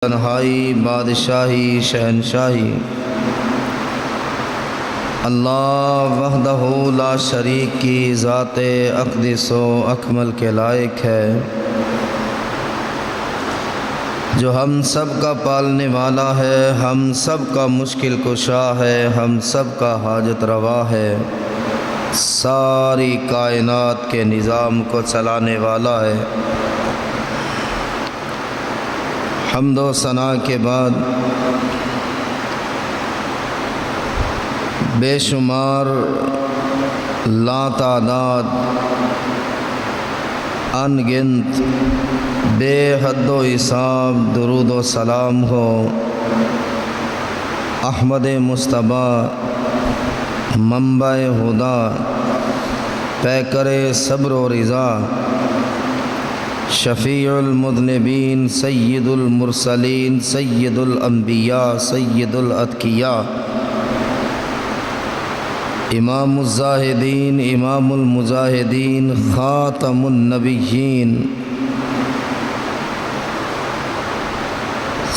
تنہائی بادشاہی شہنشاہی اللہ وحدہ لا شریک کی ذات اقدس و اکمل کے لائق ہے، جو ہم سب کا پالنے والا ہے، ہم سب کا مشکل کشا ہے، ہم سب کا حاجت روا ہے، ساری کائنات کے نظام کو چلانے والا ہے۔ حمد و ثنا کے بعد بے شمار لاتعداد ان گنت بے حد و حساب درود و سلام ہو احمد مصطفیٰ منبع ہدا پیکر صبر و رضا شفیع المذنبین سید المرسلین سید الانبیاء سید الاتقیاء امام الزاہدین امام المجاہدین خاتم النبیین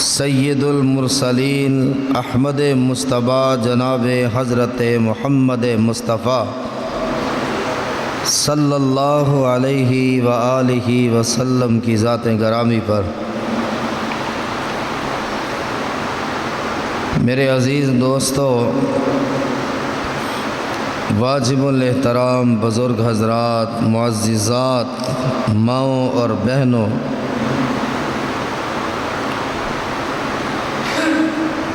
سید المرسلین احمد مصطفیٰ جناب حضرت محمد مصطفیٰ صلی اللہ علیہ وآلہ وسلم کی ذات گرامی پر میرے عزیز دوستو، واجب الاحترام بزرگ حضرات، معززات ماؤں اور بہنوں،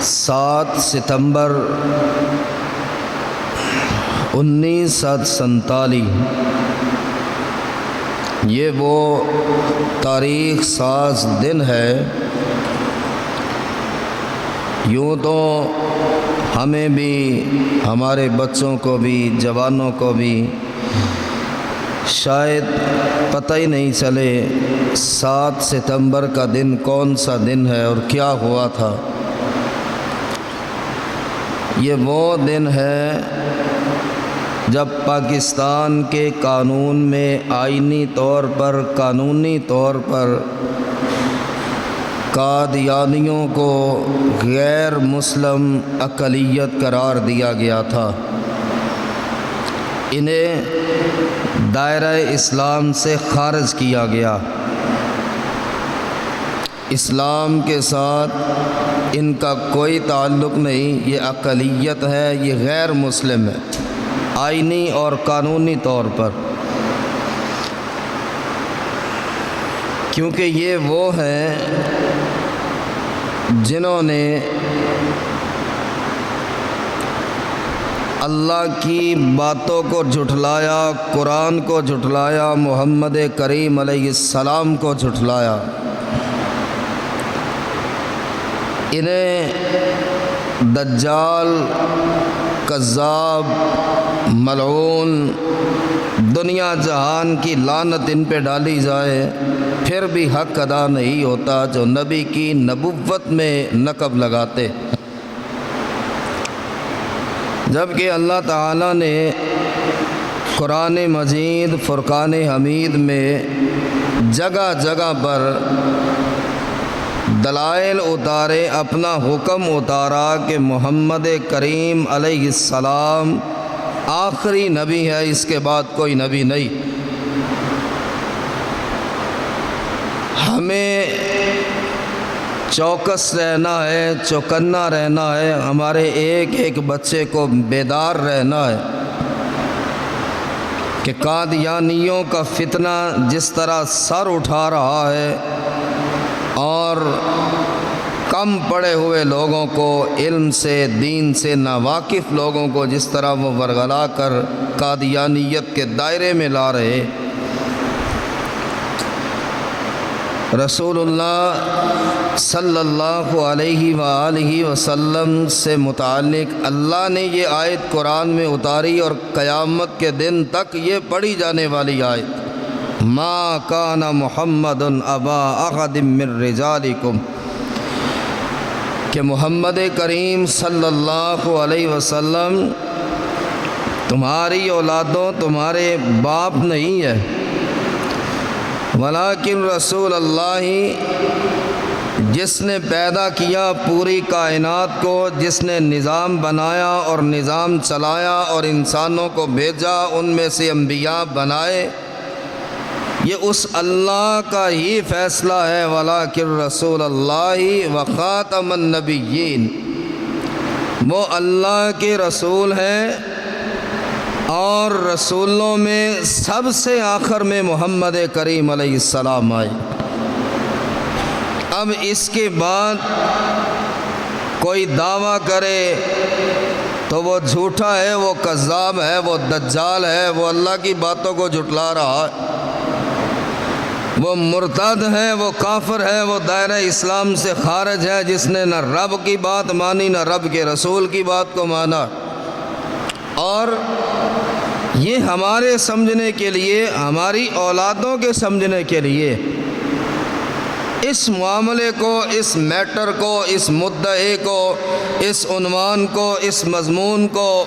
7 ستمبر 1947 یہ وہ تاریخ ساز دن ہے۔ یوں تو ہمیں بھی، ہمارے بچوں کو بھی، جوانوں کو بھی شاید پتہ ہی نہیں چلے 7 ستمبر کا دن کون سا دن ہے اور کیا ہوا تھا۔ یہ وہ دن ہے جب پاکستان کے قانون میں آئینی طور پر، قانونی طور پر قادیانیوں کو غیر مسلم اقلیت قرار دیا گیا تھا، انہیں دائرہ اسلام سے خارج کیا گیا۔ اسلام کے ساتھ ان کا کوئی تعلق نہیں، یہ اقلیت ہے، یہ غیر مسلم ہے آئینی اور قانونی طور پر، کیونکہ یہ وہ ہیں جنہوں نے اللہ کی باتوں کو جھٹلایا، قرآن کو جھٹلایا، محمد کریم علیہ السلام کو جھٹلایا۔ انہیں دجال، کذاب، ملعون، دنیا جہان کی لعنت ان پہ ڈالی جائے، پھر بھی حق ادا نہیں ہوتا جو نبی کی نبوت میں نقب لگاتے، جبکہ اللہ تعالیٰ نے قرآن مجید فرقان حمید میں جگہ جگہ پر دلائل اتارے، اپنا حکم اتارا کہ محمد کریم علیہ السلام آخری نبی ہے، اس کے بعد کوئی نبی نہیں۔ ہمیں چوکس رہنا ہے، چوکنا رہنا ہے، ہمارے ایک ایک بچے کو بیدار رہنا ہے کہ قادیانیوں کا فتنہ جس طرح سر اٹھا رہا ہے اور کم پڑھے ہوئے لوگوں کو، علم سے، دین سے ناواقف لوگوں کو جس طرح وہ ورغلا کر قادیانیت کے دائرے میں لا رہے، رسول اللہ صلی اللہ علیہ وآلہ وسلم سے متعلق اللہ نے یہ آیت قرآن میں اتاری اور قیامت کے دن تک یہ پڑھی جانے والی آیت، ما کان محمد ابا احد من رجالکم، کہ محمد کریم صلی اللہ علیہ وسلم تمہاری اولادوں، تمہارے باپ نہیں ہے، ولیکن رسول اللہ جس نے پیدا کیا پوری کائنات کو، جس نے نظام بنایا اور نظام چلایا اور انسانوں کو بھیجا، ان میں سے انبیاء بنائے، یہ اس اللہ کا ہی فیصلہ ہے۔ وَلَٰكِن رسول اللہ وخاتم النبیین، وہ اللہ کے رسول ہیں اور رسولوں میں سب سے آخر میں محمد کریم علیہ السلام آئے۔ اب اس کے بعد کوئی دعویٰ کرے تو وہ جھوٹا ہے، وہ کذاب ہے، وہ دجال ہے، وہ اللہ کی باتوں کو جھٹلا رہا ہے، وہ مرتد ہے، وہ کافر ہے، وہ دائرہ اسلام سے خارج ہے، جس نے نہ رب کی بات مانی نہ رب کے رسول کی بات کو مانا۔ اور یہ ہمارے سمجھنے کے لیے، ہماری اولادوں کے سمجھنے کے لیے اس معاملے کو، اس میٹر کو، اس مدعے کو، اس عنوان کو، اس مضمون کو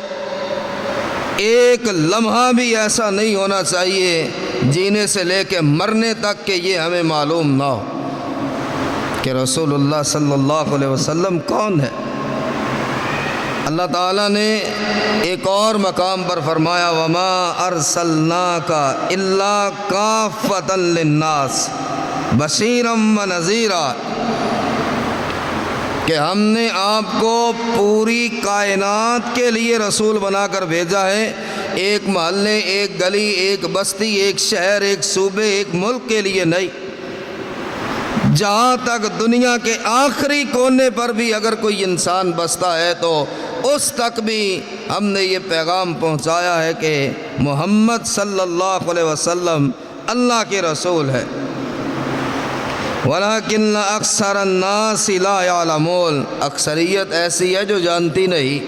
ایک لمحہ بھی ایسا نہیں ہونا چاہیے جینے سے لے کے مرنے تک کہ یہ ہمیں معلوم نہ ہو کہ رسول اللہ صلی اللہ علیہ وسلم کون ہے۔ اللہ تعالیٰ نے ایک اور مقام پر فرمایا وَمَا أَرْسَلْنَاكَ إِلَّا كَافَّةً لِلنَّاسِ بَشِيرًا وَنَذِيرًا، کہ ہم نے آپ کو پوری کائنات کے لیے رسول بنا کر بھیجا ہے، ایک محلے، ایک گلی، ایک بستی، ایک شہر، ایک صوبے، ایک ملک کے لیے نہیں، جہاں تک دنیا کے آخری کونے پر بھی اگر کوئی انسان بستا ہے تو اس تک بھی ہم نے یہ پیغام پہنچایا ہے کہ محمد صلی اللہ علیہ وسلم اللہ کے رسول ہے۔ وَلَٰكِنَّ أَكْثَرَ النَّاسِ لَا يَعْلَمُونَ، اکثریت ایسی ہے جو جانتی نہیں،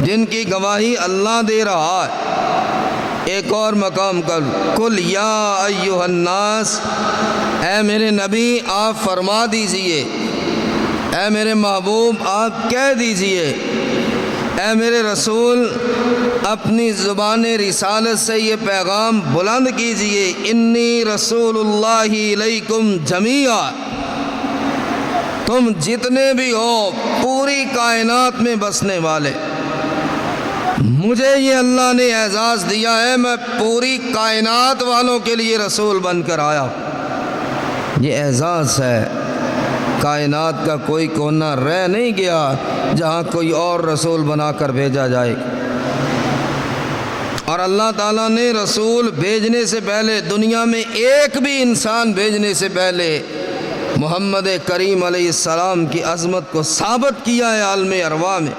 جن کی گواہی اللہ دے رہا ہے۔ ایک اور مقام پر قُلْ يَا أَيُّهَا النَّاسِ، اے میرے نبی آپ فرما دیجئے، اے میرے محبوب آپ کہہ دیجئے، اے میرے رسول اپنی زبان رسالت سے یہ پیغام بلند کیجئے، انی رسول اللہ علیکم جمیعا، تم جتنے بھی ہو پوری کائنات میں بسنے والے، مجھے یہ اللہ نے اعزاز دیا ہے، میں پوری کائنات والوں کے لیے رسول بن کر آیا۔ یہ اعزاز ہے، کائنات کا کوئی کونا رہ نہیں گیا جہاں کوئی اور رسول بنا کر بھیجا جائے۔ اور اللہ تعالیٰ نے رسول بھیجنے سے پہلے، دنیا میں ایک بھی انسان بھیجنے سے پہلے محمد کریم علیہ السلام کی عظمت کو ثابت کیا ہے عالم ارواح میں۔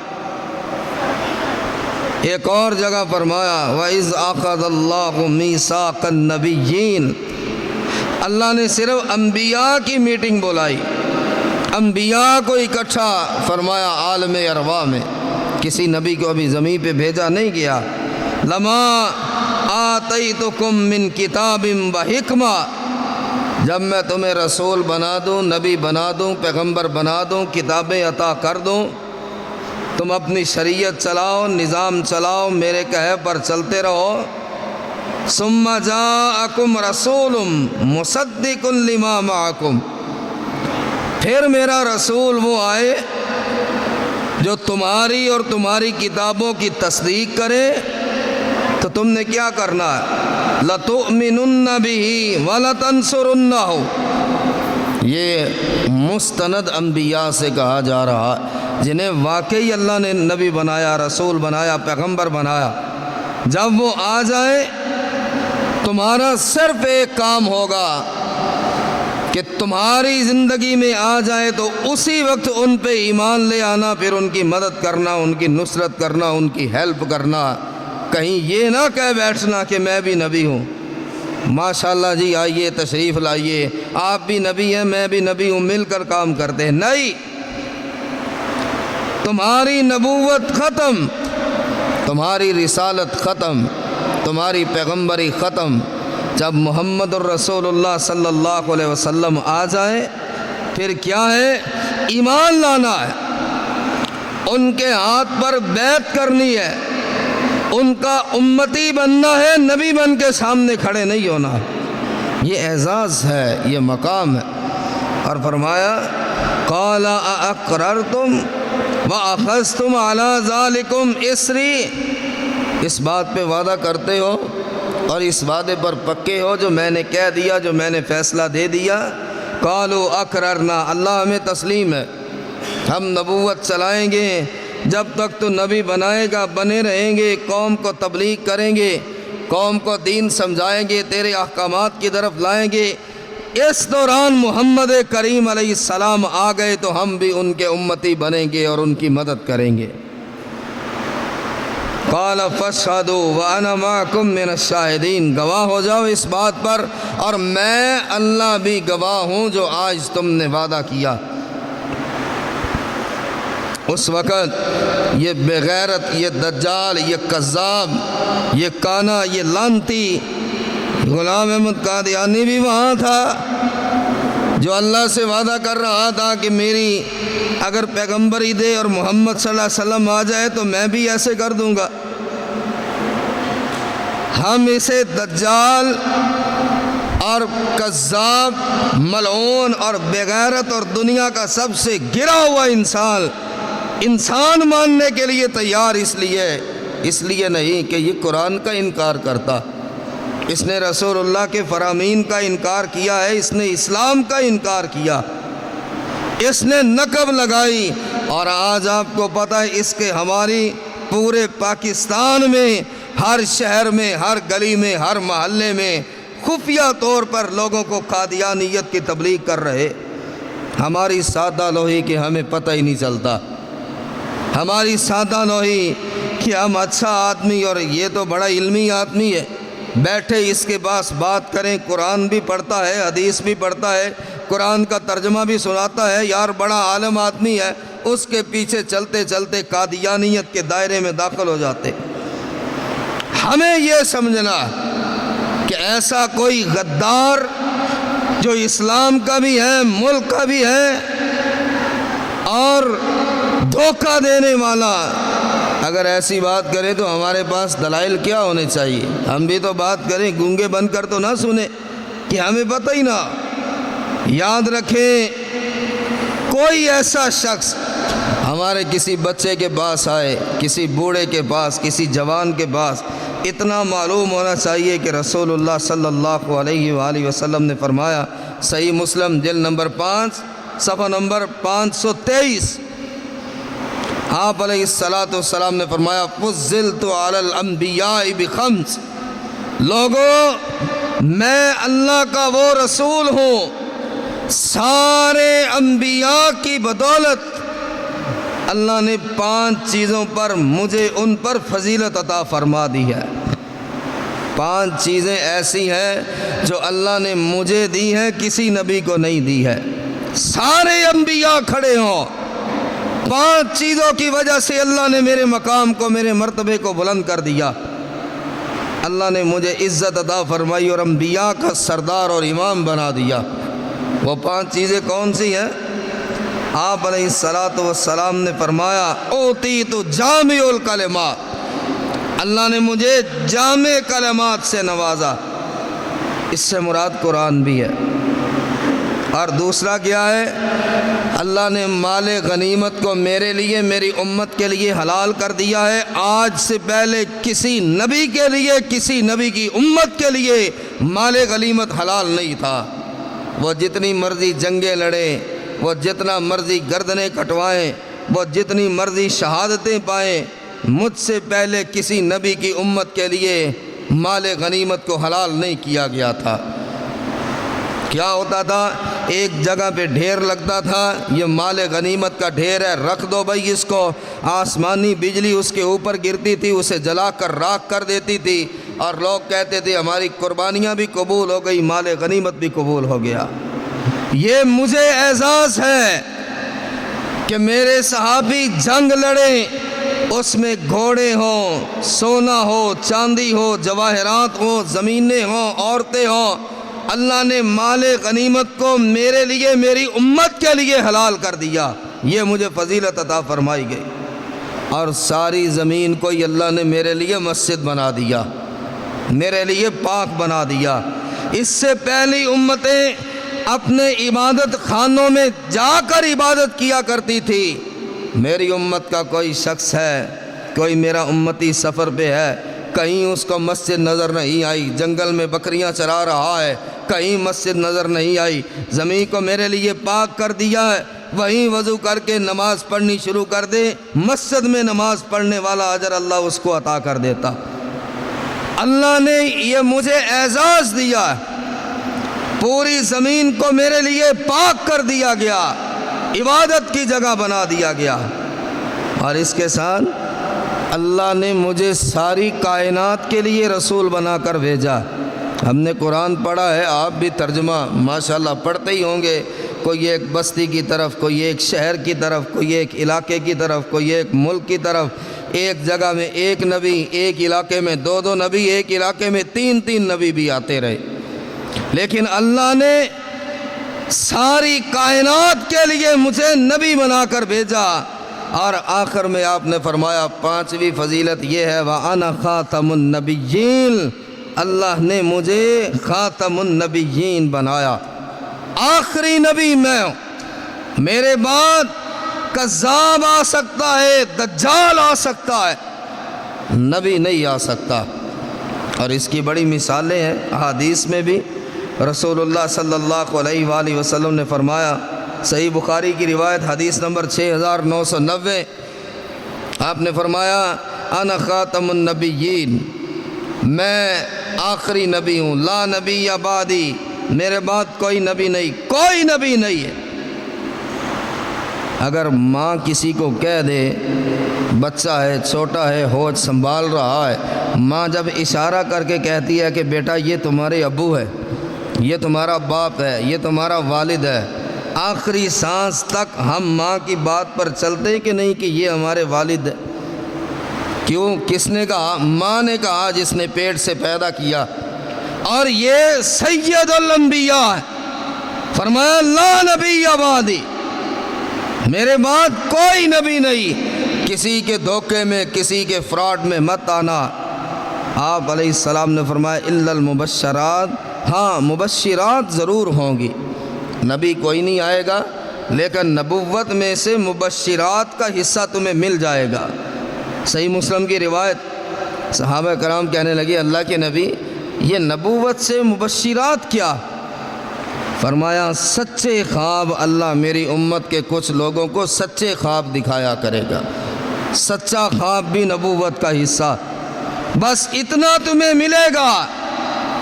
ایک اور جگہ فرمایا وَإِذْ أَخَذَ اللَّهُ مِيثَاقَ النَّبِيِّينَ، اللہ نے صرف انبیاء کی میٹنگ بلائی، انبیاء کو اکٹھا فرمایا عالم ارواح میں، کسی نبی کو ابھی زمین پہ بھیجا نہیں گیا۔ لَمَا آتَيْتُكُم مِّن كِتَابٍ وَحِكْمَةٍ، جب میں تمہیں رسول بنا دوں، نبی بنا دوں، پیغمبر بنا دوں، کتابیں عطا کر دوں، تم اپنی شریعت چلاؤ، نظام چلاؤ، میرے کہے پر چلتے رہو۔ ثُمَّ جَاءَكُمْ رَسُولٌ مُصَدِّقٌ لِمَا مَعَكُمْ، پھر میرا رسول وہ آئے جو تمہاری اور تمہاری کتابوں کی تصدیق کرے، تو تم نے کیا کرنا ہے؟ لَتُؤْمِنُنَّ بِهِ وَلَتَنْصُرُنَّهُ، یہ مستند انبیاء سے کہا جا رہا ہے جنہیں واقعی اللہ نے نبی بنایا، رسول بنایا، پیغمبر بنایا۔ جب وہ آ جائے تمہارا صرف ایک کام ہوگا کہ تمہاری زندگی میں آ جائے تو اسی وقت ان پہ ایمان لے آنا، پھر ان کی مدد کرنا، ان کی نصرت کرنا، ان کی ہیلپ کرنا، کہیں یہ نہ کہہ بیٹھنا کہ میں بھی نبی ہوں، ماشاءاللہ جی آئیے تشریف لائیے، آپ بھی نبی ہیں میں بھی نبی ہوں، مل کر کام کرتے ہیں۔ نہیں، تمہاری نبوت ختم، تمہاری رسالت ختم، تمہاری پیغمبری ختم۔ جب محمد الرسول اللہ صلی اللہ علیہ وسلم آ جائے پھر کیا ہے؟ ایمان لانا ہے، ان کے ہاتھ پر بیعت کرنی ہے، ان کا امتی بننا ہے، نبی بن کے سامنے کھڑے نہیں ہونا۔ یہ اعزاز ہے، یہ مقام ہے۔ اور فرمایا قال اقررتم واخذتم علی ذالکم اسری، اس بات پہ وعدہ کرتے ہو اور اس وعدے پر پکے ہو جو میں نے کہہ دیا، جو میں نے فیصلہ دے دیا؟ قالوا اقررنا، اللہ ہمیں تسلیم ہے، ہم نبوت چلائیں گے جب تک تو نبی بنائے گا، بنے رہیں گے، قوم کو تبلیغ کریں گے، قوم کو دین سمجھائیں گے، تیرے احکامات کی طرف لائیں گے۔ اس دوران محمد کریم علیہ السلام آ گئے تو ہم بھی ان کے امتی بنیں گے اور ان کی مدد کریں گے۔ قال فاشهدوا وانا معكم من الشاہدین، گواہ ہو جاؤ اس بات پر اور میں اللہ بھی گواہ ہوں جو آج تم نے وعدہ کیا۔ اس وقت یہ بغیرت، یہ دجال، یہ کذاب، یہ کانا، یہ لانتی غلام احمد قادیانی بھی وہاں تھا، جو اللہ سے وعدہ کر رہا تھا کہ میری اگر پیغمبری دے اور محمد صلی اللہ علیہ وسلم آ جائے تو میں بھی ایسے کر دوں گا۔ ہم اسے دجال اور کذاب، ملعون اور بغیرت اور دنیا کا سب سے گرا ہوا انسان ماننے کے لیے تیار اس لیے نہیں کہ یہ قرآن کا انکار کرتا، اس نے رسول اللہ کے فرامین کا انکار کیا ہے، اس نے اسلام کا انکار کیا، اس نے نقب لگائی۔ اور آج آپ کو پتہ ہے اس کے ہماری پورے پاکستان میں ہر شہر میں، ہر گلی میں، ہر محلے میں خفیہ طور پر لوگوں کو قادیانیت کی تبلیغ کر رہے۔ ہماری سادہ لوہی کہ ہمیں پتہ ہی نہیں چلتا، ہماری سادہ لوہی کہ ہم اچھا آدمی اور یہ تو بڑا علمی آدمی ہے، بیٹھے اس کے پاس بات کریں، قرآن بھی پڑھتا ہے، حدیث بھی پڑھتا ہے، قرآن کا ترجمہ بھی سناتا ہے، یار بڑا عالم آدمی ہے، اس کے پیچھے چلتے چلتے قادیانیت کے دائرے میں داخل ہو جاتے۔ ہمیں یہ سمجھنا کہ ایسا کوئی غدار جو اسلام کا بھی ہے، ملک کا بھی ہے اور دھوکہ دینے والا، اگر ایسی بات کرے تو ہمارے پاس دلائل کیا ہونے چاہیے؟ ہم بھی تو بات کریں، گونگے بن کر تو نہ سنیں کہ ہمیں پتہ ہی نہ۔ یاد رکھیں، کوئی ایسا شخص ہمارے کسی بچے کے پاس آئے، کسی بوڑھے کے پاس، کسی جوان کے پاس، اتنا معلوم ہونا چاہیے کہ رسول اللہ صلی اللہ علیہ وآلہ وسلم نے فرمایا، صحیح مسلم جلد نمبر 5 صفحہ نمبر 523، آپ علیہ السلام نے فرمایا فضلت علی الانبیاء بخمس، لوگوں میں اللہ کا وہ رسول ہوں، سارے انبیاء کی بدولت اللہ نے 5 چیزوں پر مجھے ان پر فضیلت عطا فرما دی ہے۔ 5 چیزیں ایسی ہیں جو اللہ نے مجھے دی ہیں، کسی نبی کو نہیں دی ہے۔ سارے انبیاء کھڑے ہوں، 5 چیزوں کی وجہ سے اللہ نے میرے مقام کو، میرے مرتبے کو بلند کر دیا۔ اللہ نے مجھے عزت عطا فرمائی اور انبیاء کا سردار اور امام بنا دیا۔ وہ 5 چیزیں کون سی ہیں؟ آپ علیہ السلام نے فرمایا اوتیت جامع الکلمات، اللہ نے مجھے جامع کلمات سے نوازا، اس سے مراد قرآن بھی ہے۔ اور دوسرا کیا ہے؟ اللہ نے مال غنیمت کو میرے لیے، میری امت کے لیے حلال کر دیا ہے۔ آج سے پہلے کسی نبی کے لیے، کسی نبی کی امت کے لیے مال غنیمت حلال نہیں تھا۔ وہ جتنی مرضی جنگیں لڑیں، وہ جتنا مرضی گردنیں کٹوائیں، وہ جتنی مرضی شہادتیں پائیں، مجھ سے پہلے کسی نبی کی امت کے لیے مال غنیمت کو حلال نہیں کیا گیا تھا۔ کیا ہوتا تھا؟ ایک جگہ پہ ڈھیر لگتا تھا، یہ مال غنیمت کا ڈھیر ہے، رکھ دو بھائی اس کو، آسمانی بجلی اس کے اوپر گرتی تھی، اسے جلا کر راکھ کر دیتی تھی، اور لوگ کہتے تھے ہماری قربانیاں بھی قبول ہو گئی، مال غنیمت بھی قبول ہو گیا۔ یہ مجھے اعزاز ہے کہ میرے صحابی جنگ لڑیں، اس میں گھوڑے ہوں، سونا ہو، چاندی ہو، جواہرات ہوں، زمینیں ہوں، عورتیں ہوں، اللہ نے مال غنیمت کو میرے لیے، میری امت کے لیے حلال کر دیا، یہ مجھے فضیلت عطا فرمائی گئی۔ اور ساری زمین کو اللہ نے میرے لیے مسجد بنا دیا، میرے لیے پاک بنا دیا۔ اس سے پہلی امتیں اپنے عبادت خانوں میں جا کر عبادت کیا کرتی تھی۔ میری امت کا کوئی شخص ہے، کوئی میرا امتی سفر پہ ہے، کہیں اس کو مسجد نظر نہیں آئی، جنگل میں بکریاں چرا رہا ہے، کہیں مسجد نظر نہیں آئی، زمین کو میرے لیے پاک کر دیا ہے، وہیں وضو کر کے نماز پڑھنی شروع کر دے، مسجد میں نماز پڑھنے والا اجر اللہ اس کو عطا کر دیتا۔ اللہ نے یہ مجھے اعزاز دیا ہے، پوری زمین کو میرے لیے پاک کر دیا گیا، عبادت کی جگہ بنا دیا گیا، اور اس کے ساتھ اللہ نے مجھے ساری کائنات کے لیے رسول بنا کر بھیجا۔ ہم نے قرآن پڑھا ہے، آپ بھی ترجمہ ماشاءاللہ پڑھتے ہی ہوں گے، کوئی ایک بستی کی طرف، کوئی ایک شہر کی طرف، کوئی ایک علاقے کی طرف، کوئی ایک ملک کی طرف، ایک جگہ میں ایک نبی، ایک علاقے میں دو نبی، ایک علاقے میں تین نبی بھی آتے رہے، لیکن اللہ نے ساری کائنات کے لیے مجھے نبی بنا کر بھیجا، اور آخر میں آپ نے فرمایا پانچویں فضیلت یہ ہے وَأَنَا خَاتَمُ النَّبِيِّينَ، اللہ نے مجھے خاتم النبیین بنایا، آخری نبی میں ہوں، میرے بعد کذاب آ سکتا ہے، دجال آ سکتا ہے، نبی نہیں آ سکتا۔ اور اس کی بڑی مثالیں ہیں احادیث میں بھی۔ رسول اللہ صلی اللہ علیہ وآلہ وسلم نے فرمایا، صحیح بخاری کی روایت حدیث نمبر 6990، آپ نے فرمایا انا خاتم النبیین، میں آخری نبی ہوں، لا نبی بعدی، میرے بعد کوئی نبی نہیں، کوئی نبی نہیں ہے۔ اگر ماں کسی کو کہہ دے، بچہ ہے، چھوٹا ہے، ہوش سنبھال رہا ہے، ماں جب اشارہ کر کے کہتی ہے کہ بیٹا یہ تمہارے ابو ہے، یہ تمہارا باپ ہے، یہ تمہارا والد ہے، آخری سانس تک ہم ماں کی بات پر چلتے ہیں کہ نہیں کہ یہ ہمارے والد ہے؟ کیوں؟ کس نے کہا؟ ماں نے کہا، جس نے پیٹ سے پیدا کیا، اور یہ سید الانبیاء ہے، فرمایا لا نبی بعدی، میرے بعد کوئی نبی نہیں، کسی کے دھوکے میں، کسی کے فراڈ میں مت آنا۔ آپ علیہ السلام نے فرمایا الا المبشرات، ہاں مبشرات ضرور ہوں گی، نبی کوئی نہیں آئے گا لیکن نبوت میں سے مبشرات کا حصہ تمہیں مل جائے گا۔ صحیح مسلم کی روایت، صحابہ کرام کہنے لگے اللہ کے نبی یہ نبوت سے مبشرات کیا؟ فرمایا سچے خواب، اللہ میری امت کے کچھ لوگوں کو سچے خواب دکھایا کرے گا، سچا خواب بھی نبوت کا حصہ، بس اتنا تمہیں ملے گا،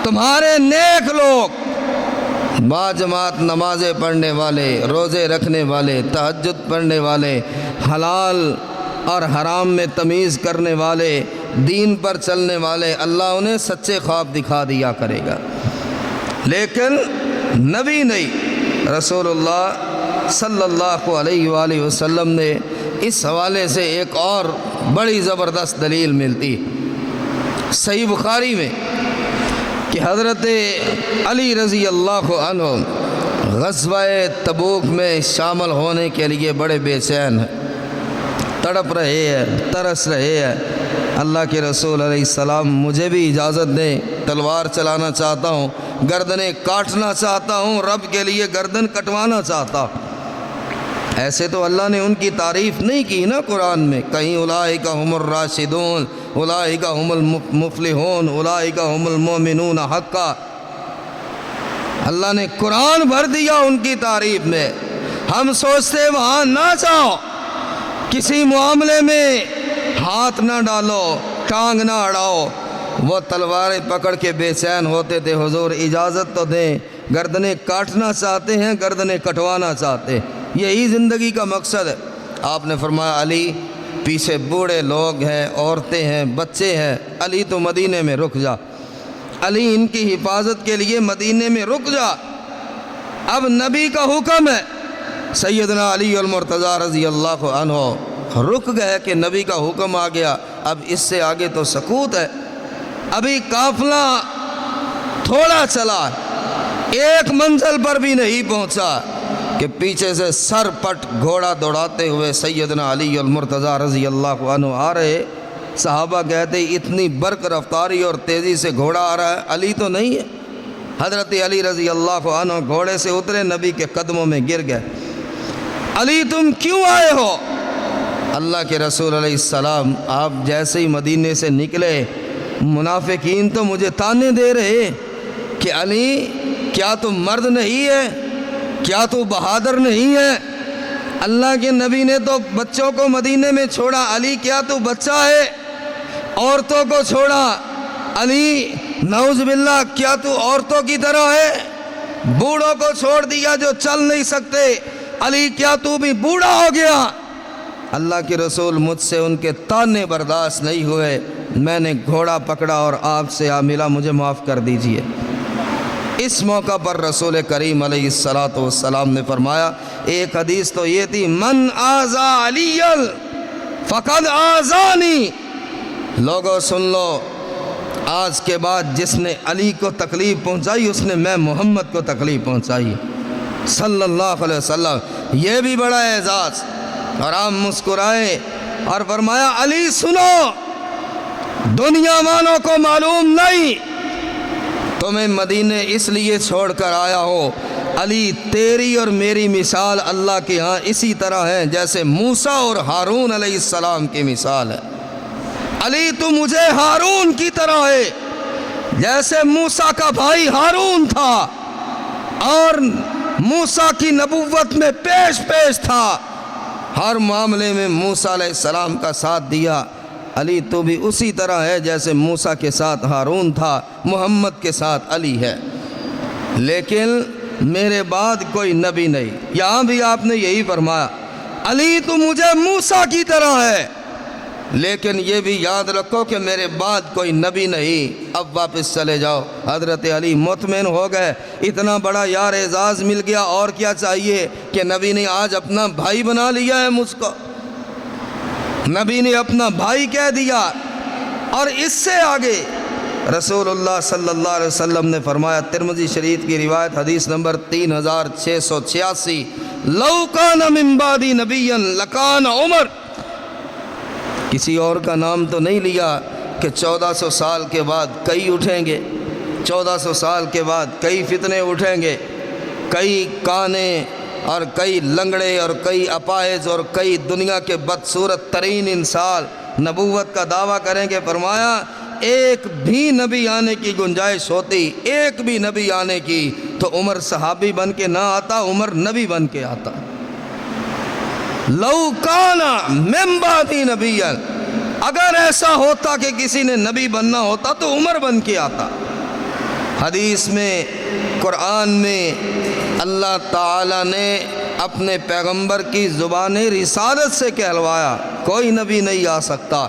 تمہارے نیک لوگ، با جماعت نمازیں پڑھنے والے، روزے رکھنے والے، تہجد پڑھنے والے، حلال اور حرام میں تمیز کرنے والے، دین پر چلنے والے، اللہ انہیں سچے خواب دکھا دیا کرے گا، لیکن نبی نہیں۔ رسول اللہ صلی اللہ علیہ وآلہ وسلم نے اس حوالے سے ایک اور بڑی زبردست دلیل ملتی صحیح بخاری میں کہ حضرت علی رضی اللہ عنہ غزوہ تبوک میں شامل ہونے کے لیے بڑے بے چین ہیں، تڑپ رہے ہیں، ترس رہے ہیں، اللہ کے رسول علیہ السلام مجھے بھی اجازت دیں، تلوار چلانا چاہتا ہوں، گردنیں کاٹنا چاہتا ہوں، رب کے لیے گردن کٹوانا چاہتا ہوں۔ ایسے تو اللہ نے ان کی تعریف نہیں کی نا قرآن میں، کہیں اولئک هم الراشدون، اولئک هم المفلحون، اولئک هم المؤمنون حقا، اللہ نے قرآن بھر دیا ان کی تعریف میں۔ ہم سوچتے وہاں نہ جاؤ، کسی معاملے میں ہاتھ نہ ڈالو، ٹانگ نہ اڑاؤ، وہ تلواریں پکڑ کے بے چین ہوتے تھے، حضور اجازت تو دیں، گردنیں کاٹنا چاہتے ہیں، گردنیں کٹوانا چاہتے ہیں، یہی زندگی کا مقصد ہے۔ آپ نے فرمایا علی پیچھے بوڑھے لوگ ہیں، عورتیں ہیں، بچے ہیں، علی تو مدینے میں رک جا، علی ان کی حفاظت کے لیے مدینے میں رک جا۔ اب نبی کا حکم ہے، سیدنا علی المرتضیٰ رضی اللہ عنہ رک گئے کہ نبی کا حکم آ گیا، اب اس سے آگے تو سکوت ہے۔ ابھی قافلہ تھوڑا چلا، ایک منزل پر بھی نہیں پہنچا کہ پیچھے سے سر پٹ گھوڑا دوڑاتے ہوئے سیدنا علی المرتضیٰ رضی اللہ عنہ آ رہے۔ صحابہ کہتے اتنی برق رفتاری اور تیزی سے گھوڑا آ رہا ہے، علی تو نہیں ہے، حضرت علی رضی اللہ عنہ گھوڑے سے اترے، نبی کے قدموں میں گر گئے۔ علی تم کیوں آئے ہو؟ اللہ کے رسول علیہ السلام آپ جیسے ہی مدینے سے نکلے، منافقین تو مجھے تانے دے رہے کہ علی کیا تو مرد نہیں ہے؟ کیا تو بہادر نہیں ہے؟ اللہ کے نبی نے تو بچوں کو مدینے میں چھوڑا، علی کیا تو بچہ ہے؟ عورتوں کو چھوڑا، علی نعوذ باللہ کیا تو عورتوں کی طرح ہے؟ بوڑھوں کو چھوڑ دیا جو چل نہیں سکتے، علی کیا تو بھی بوڑھا ہو گیا؟ اللہ کے رسول مجھ سے ان کے تانے برداشت نہیں ہوئے، میں نے گھوڑا پکڑا اور آپ سے ملا، مجھے معاف کر دیجئے۔ اس موقع پر رسول کریم علیہ السلام نے فرمایا، ایک حدیث تو یہ تھی، من آذا علی فقد آذانی، لوگوں سن لو، آج کے بعد جس نے علی کو تکلیف پہنچائی اس نے میں محمد کو تکلیف پہنچائی صلی اللہ علیہ وسلم۔ یہ بھی بڑا اعزاز۔ اور آپ مسکرائے اور فرمایا، علی سنو، دنیا والوں کو معلوم نہیں تمہیں مدینے اس لیے چھوڑ کر آیا ہو، علی تیری اور میری مثال اللہ کے ہاں اسی طرح ہے جیسے موسیٰ اور ہارون علیہ السلام کی مثال ہے۔ علی تو مجھے ہارون کی طرح ہے، جیسے موسیٰ کا بھائی ہارون تھا اور موسیٰ کی نبوت میں پیش تھا، ہر معاملے میں موسیٰ علیہ السلام کا ساتھ دیا۔ علی تو بھی اسی طرح ہے جیسے موسیٰ کے ساتھ ہارون تھا، محمد کے ساتھ علی ہے، لیکن میرے بعد کوئی نبی نہیں۔ یہاں بھی آپ نے یہی فرمایا، علی تو مجھے موسیٰ کی طرح ہے، لیکن یہ بھی یاد رکھو کہ میرے بعد کوئی نبی نہیں، اب واپس چلے جاؤ۔ حضرت علی مطمئن ہو گئے، اتنا بڑا یار اعزاز مل گیا، اور کیا چاہیے کہ نبی نے آج اپنا بھائی بنا لیا ہے مجھ کو، نبی نے اپنا بھائی کہہ دیا۔ اور اس سے آگے رسول اللہ صلی اللہ علیہ وسلم نے فرمایا، ترمذی شریف کی روایت حدیث نمبر 3686، لو کان من بعدی نبی لکان عمر، کسی اور کا نام تو نہیں لیا کہ 1400 سال کے بعد کئی اٹھیں گے، 1400 سال کے بعد کئی فتنے اٹھیں گے، کئی کانے اور کئی لنگڑے اور کئی اپاہج اور کئی دنیا کے بدصورت ترین انسان نبوت کا دعویٰ کریں گے۔ فرمایا ایک بھی نبی آنے کی گنجائش ہوتی، ایک بھی نبی آنے کی، تو عمر صحابی بن کے نہ آتا، عمر نبی بن کے آتا۔ لو کانا من بعدی نبی، اگر ایسا ہوتا کہ کسی نے نبی بننا ہوتا تو عمر بن کے آتا۔ حدیث میں، قرآن میں اللہ تعالیٰ نے اپنے پیغمبر کی زبان رسالت سے کہلوایا، کوئی نبی نہیں آ سکتا۔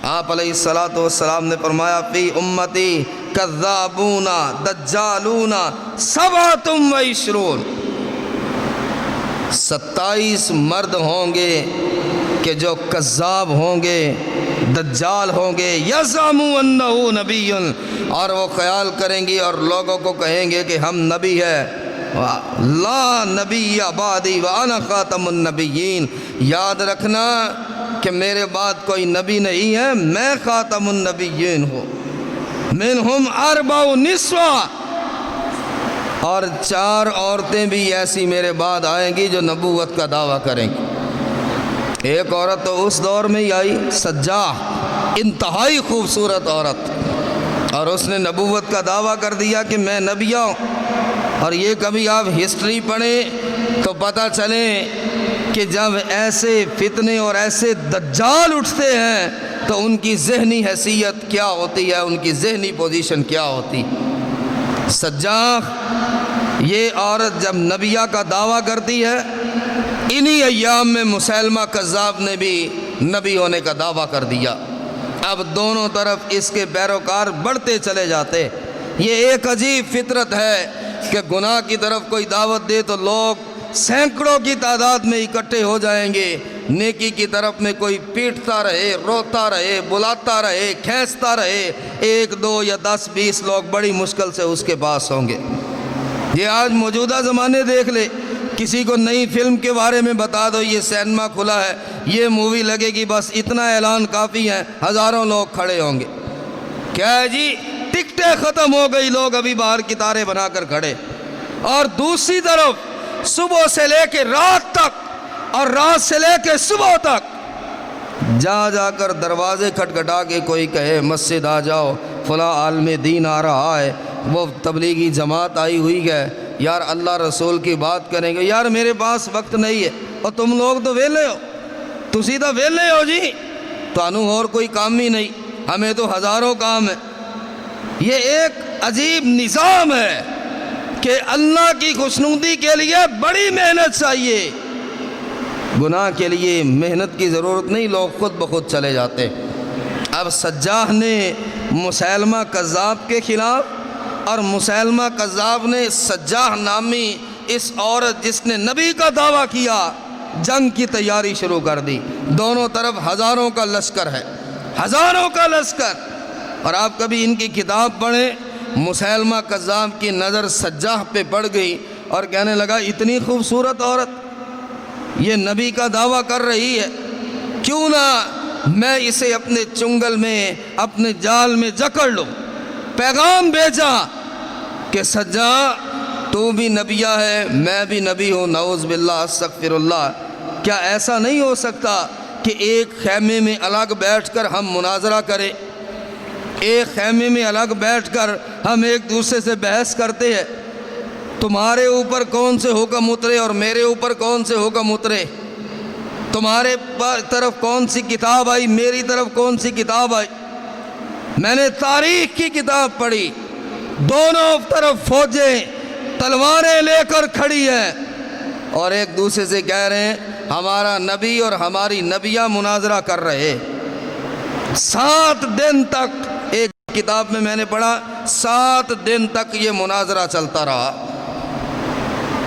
آپ علیہ السلام نے فرمایا، فی امتی کذابون دجالون 27 27 مرد ہوں گے کہ جو کذاب ہوں گے، دجال ہوں گے، یزعموا انہ نبی، اور وہ خیال کریں گے اور لوگوں کو کہیں گے کہ ہم نبی ہے، لا نبی بعدی وانا خاتم النبیین، یاد رکھنا کہ میرے بعد کوئی نبی نہیں ہے، میں خاتم النبیین ہوں۔ منہم 4 نسوہ، اور 4 عورتیں بھی ایسی میرے بعد آئیں گی جو نبوت کا دعویٰ کریں گی۔ ایک عورت تو اس دور میں ہی آئی، سجاح، انتہائی خوبصورت عورت، اور اس نے نبوت کا دعویٰ کر دیا کہ میں نبی ہوں۔ اور یہ کبھی آپ ہسٹری پڑھیں تو پتہ چلے کہ جب ایسے فتنے اور ایسے دجال اٹھتے ہیں تو ان کی ذہنی حیثیت کیا ہوتی ہے، ان کی ذہنی پوزیشن کیا ہوتی۔ سجاح یہ عورت جب نبیہ کا دعویٰ کرتی ہے، انہی ایام میں مسیلمہ کذاب نے بھی نبی ہونے کا دعویٰ کر دیا۔ اب دونوں طرف اس کے پیروکار بڑھتے چلے جاتے۔ یہ ایک عجیب فطرت ہے کہ گناہ کی طرف کوئی دعوت دے تو لوگ سینکڑوں کی تعداد میں اکٹھے ہو جائیں گے، نیکی کی طرف میں کوئی پیٹتا رہے، روتا رہے، بلاتا رہے، کھینچتا رہے، 1 2 یا 10 20 لوگ بڑی مشکل سے اس کے پاس ہوں گے۔ یہ آج موجودہ زمانے دیکھ لے، کسی کو نئی فلم کے بارے میں بتا دو، یہ سینما کھلا ہے، یہ مووی لگے گی، بس اتنا اعلان کافی ہے، ہزاروں لوگ کھڑے ہوں گے۔ کیا ہے جی؟ ٹکٹیں بارشیں ختم ہو گئی، لوگ ابھی باہر کتاریں بنا کر کھڑے، اور دوسری طرف صبح سے لے کے رات تک اور رات سے لے کے صبح تک جا جا کر دروازے کھٹکھٹا کے کوئی کہے مسجد آ جاؤ، فلاں عالم دین آ رہا ہے، وہ تبلیغی جماعت آئی ہوئی ہے، یار اللہ رسول کی بات کریں گے، یار میرے پاس وقت نہیں ہے، اور تم لوگ تو ویلے ہو، تسی تو ویلے ہو جی، تانوں اور کوئی کام ہی نہیں، ہمیں تو ہزاروں کام ہے۔ یہ ایک عجیب نظام ہے کہ اللہ کی خوشنودی کے لیے بڑی محنت چاہیے، گناہ کے لیے محنت کی ضرورت نہیں، لوگ خود بخود چلے جاتے۔ اب سجاح نے مسیلمہ کذاب کے خلاف اور مسیلمہ کذاب نے سجاح نامی اس عورت جس نے نبی کا دعویٰ کیا، جنگ کی تیاری شروع کر دی۔ دونوں طرف ہزاروں کا لشکر ہے، ہزاروں کا لشکر، اور آپ کبھی ان کی کتاب پڑھیں، مسیلمہ کذاب کی نظر سجاح پہ پڑ گئی اور کہنے لگا اتنی خوبصورت عورت یہ نبی کا دعویٰ کر رہی ہے، کیوں نہ میں اسے اپنے چنگل میں اپنے جال میں جکڑ لوں۔ پیغام بھیجا کہ سجاح تو بھی نبیہ ہے، میں بھی نبی ہوں، نعوذ باللہ استغفر اللہ، کیا ایسا نہیں ہو سکتا کہ ایک خیمے میں الگ بیٹھ کر ہم مناظرہ کریں، ایک خیمے میں الگ بیٹھ کر ہم ایک دوسرے سے بحث کرتے ہیں، تمہارے اوپر کون سے حکم اترے اور میرے اوپر کون سے حکم اترے، تمہارے طرف کون سی کتاب آئی، میری طرف کون سی کتاب آئی۔ میں نے تاریخ کی کتاب پڑھی، دونوں طرف فوجیں تلواریں لے کر کھڑی ہیں اور ایک دوسرے سے کہہ رہے ہیں ہمارا نبی اور ہماری نبیہ مناظرہ کر رہے۔ 7 دن تک، ایک کتاب میں نے پڑھا 7 دن تک یہ مناظرہ چلتا رہا۔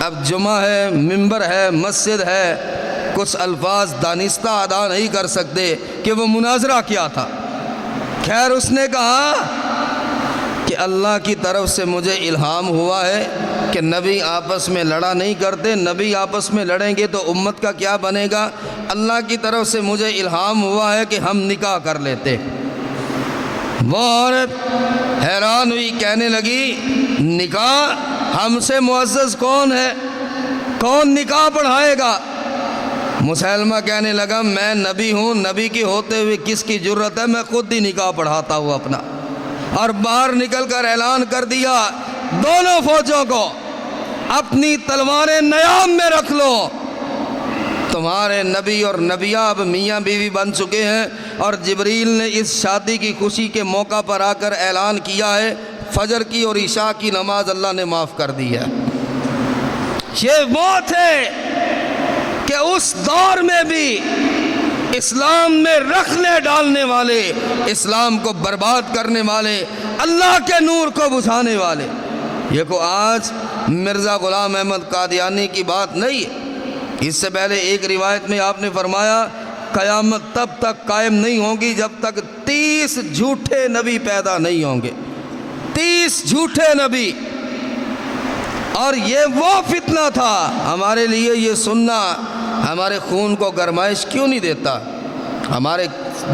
اب جمعہ ہے، منبر ہے، مسجد ہے، کچھ الفاظ دانستہ ادا نہیں کر سکتے کہ وہ مناظرہ کیا تھا۔ خیر اس نے کہا کہ اللہ کی طرف سے مجھے الہام ہوا ہے کہ نبی آپس میں لڑا نہیں کرتے، نبی آپس میں لڑیں گے تو امت کا کیا بنے گا، اللہ کی طرف سے مجھے الہام ہوا ہے کہ ہم نکاح کر لیتے۔ وہ عورت حیران ہوئی، کہنے لگی نکاح، ہم سے معزز کون ہے، کون نکاح پڑھائے گا؟ مسیلمہ کہنے لگا میں نبی ہوں، نبی کی ہوتے ہوئے کس کی جرت ہے، میں خود ہی نکاح پڑھاتا ہوں اپنا۔ اور باہر نکل کر اعلان کر دیا دونوں فوجوں کو اپنی تلواریں نیام میں رکھ لو، تمہارے نبی اور نبیہ اب میاں بیوی بن چکے ہیں، اور جبریل نے اس شادی کی خوشی کے موقع پر آ کر اعلان کیا ہے فجر کی اور عشاء کی نماز اللہ نے معاف کر دی ہے۔ یہ وہ تھے کہ اس دور میں بھی اسلام میں رکھنے ڈالنے والے، اسلام کو برباد کرنے والے، اللہ کے نور کو بجھانے والے۔ یہ کو آج مرزا غلام احمد قادیانی کی بات نہیں ہے، اس سے پہلے ایک روایت میں آپ نے فرمایا قیامت تب تک قائم نہیں ہوگی جب تک 30 جھوٹے نبی پیدا نہیں ہوں گے، 30 جھوٹے نبی۔ اور یہ وہ فتنہ تھا، ہمارے لیے یہ سننا ہمارے خون کو گرمائش کیوں نہیں دیتا، ہمارے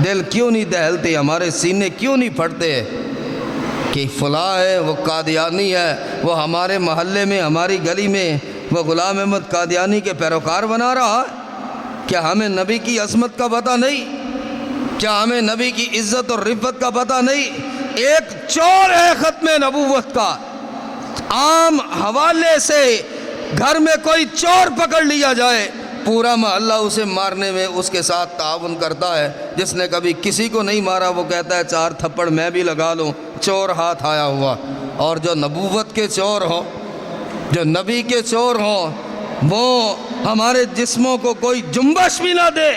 دل کیوں نہیں دہلتے، ہمارے سینے کیوں نہیں پھٹتے کہ فلاں ہے، وہ قادیانی ہے، وہ ہمارے محلے میں، ہماری گلی میں وہ غلام احمد قادیانی کے پیروکار بنا رہا۔ کیا ہمیں نبی کی عظمت کا پتہ نہیں؟ کیا ہمیں نبی کی عزت اور رفعت کا پتہ نہیں؟ ایک چور ہے ختم نبوت کا، عام حوالے سے گھر میں کوئی چور پکڑ لیا جائے، پورا محلہ اسے مارنے میں اس کے ساتھ تعاون کرتا ہے۔ جس نے کبھی کسی کو نہیں مارا وہ کہتا ہے 4 تھپڑ میں بھی لگا لوں، چور ہاتھ آیا ہوا۔ اور جو نبوت کے چور ہوں، جو نبی کے چور ہوں، وہ ہمارے جسموں کو کوئی جنبش بھی نہ دے۔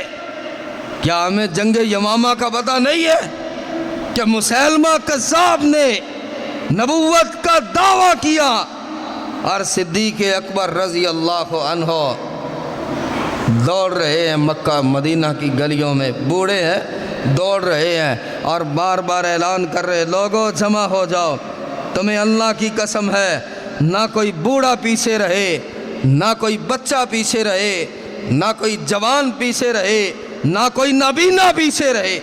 کیا ہمیں جنگ یمامہ کا پتہ نہیں ہے کہ مسیلمہ کذاب نے نبوت کا دعویٰ کیا اور صدیق اکبر رضی اللہ عنہ دوڑ رہے ہیں مکہ مدینہ کی گلیوں میں، بوڑھے ہیں دوڑ رہے ہیں اور بار بار اعلان کر رہے لوگوں جمع ہو جاؤ، تمہیں اللہ کی قسم ہے نہ کوئی بوڑھا پیچھے رہے، نہ کوئی بچہ پیچھے رہے، نہ کوئی جوان پیچھے رہے، نہ کوئی نابینا پیچھے رہے۔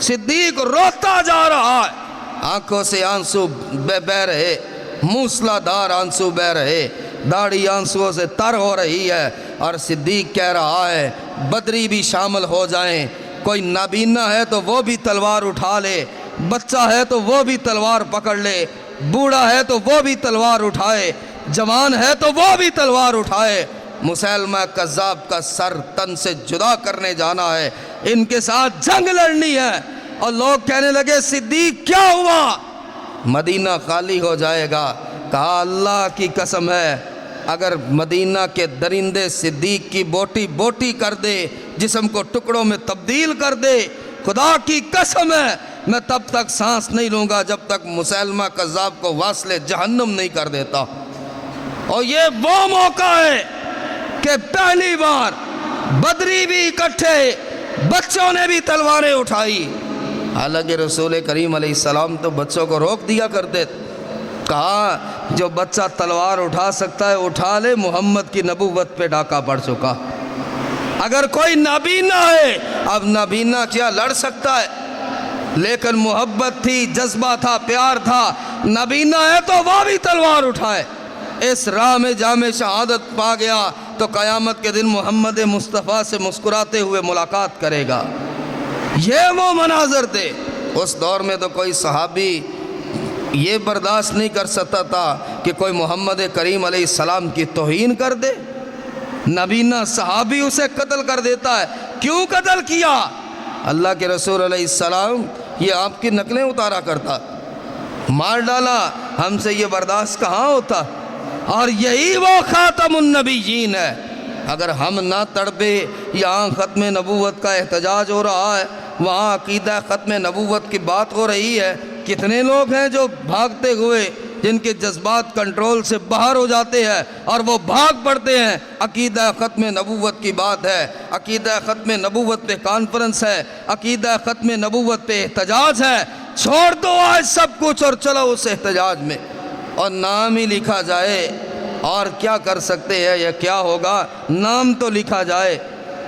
صدیق روتا جا رہا ہے آنکھوں سے آنسو بہ رہے، موسلادھار آنسو بہ رہے، داڑھی آنسوؤں سے تر ہو رہی ہے، اور صدیق کہہ رہا ہے بدری بھی شامل ہو جائیں، کوئی نابینا ہے تو وہ بھی تلوار اٹھا لے، بچہ ہے تو وہ بھی تلوار پکڑ لے، بوڑھا ہے تو وہ بھی تلوار اٹھائے، جوان ہے تو وہ بھی تلوار اٹھائے، مسیلمہ کذاب کا سر تن سے جدا کرنے جانا ہے، ان کے ساتھ جنگ لڑنی ہے۔ اور لوگ کہنے لگے صدیق کیا ہوا؟ مدینہ خالی ہو جائے گا۔ کہا اللہ کی قسم ہے اگر مدینہ کے درندے صدیق کی بوٹی بوٹی کر دے، جسم کو ٹکڑوں میں تبدیل کر دے، خدا کی قسم ہے میں تب تک سانس نہیں لوں گا جب تک مسیلمہ کذاب کو واصل جہنم نہیں کر دیتا۔ اور یہ وہ موقع ہے کہ پہلی بار بدری بھی اکٹھے، بچوں نے بھی تلواریں اٹھائی۔ حالانکہ رسول کریم علیہ السلام تو بچوں کو روک دیا کرتے، کہا جو بچہ تلوار اٹھا سکتا ہے اٹھا لے، محمد کی نبوت پہ ڈاکہ پڑ چکا۔ اگر کوئی نابینا ہے، اب نابینا کیا لڑ سکتا ہے؟ لیکن محبت تھی، جذبہ تھا، پیار تھا، نابینا ہے تو وہ بھی تلوار اٹھائے۔ اس راہ میں جام شہادت پا گیا تو قیامت کے دن محمد مصطفیٰ سے مسکراتے ہوئے ملاقات کرے گا۔ یہ وہ مناظر تھے۔ اس دور میں تو کوئی صحابی یہ برداشت نہیں کر سکتا تھا کہ کوئی محمد کریم علیہ السلام کی توہین کر دے، نبینا صحابی اسے قتل کر دیتا ہے۔ کیوں قتل کیا؟ اللہ کے رسول علیہ السلام یہ آپ کی نقلیں اتارا کرتا، مار ڈالا، ہم سے یہ برداشت کہاں ہوتا؟ اور یہی وہ خاتم النبیین ہے۔ اگر ہم نہ تڑپے، یہاں ختم نبوت کا احتجاج ہو رہا ہے، وہاں عقیدہ ختم نبوت کی بات ہو رہی ہے، کتنے لوگ ہیں جو بھاگتے ہوئے، جن کے جذبات کنٹرول سے باہر ہو جاتے ہیں اور وہ بھاگ پڑتے ہیں۔ عقیدہ ختم نبوت کی بات ہے، عقیدہ ختم نبوت پہ کانفرنس ہے، عقیدہ ختم نبوت پہ احتجاج ہے۔ چھوڑ دو آج سب کچھ اور چلو اس احتجاج میں، اور نام ہی لکھا جائے۔ اور کیا کر سکتے ہیں یا کیا ہوگا؟ نام تو لکھا جائے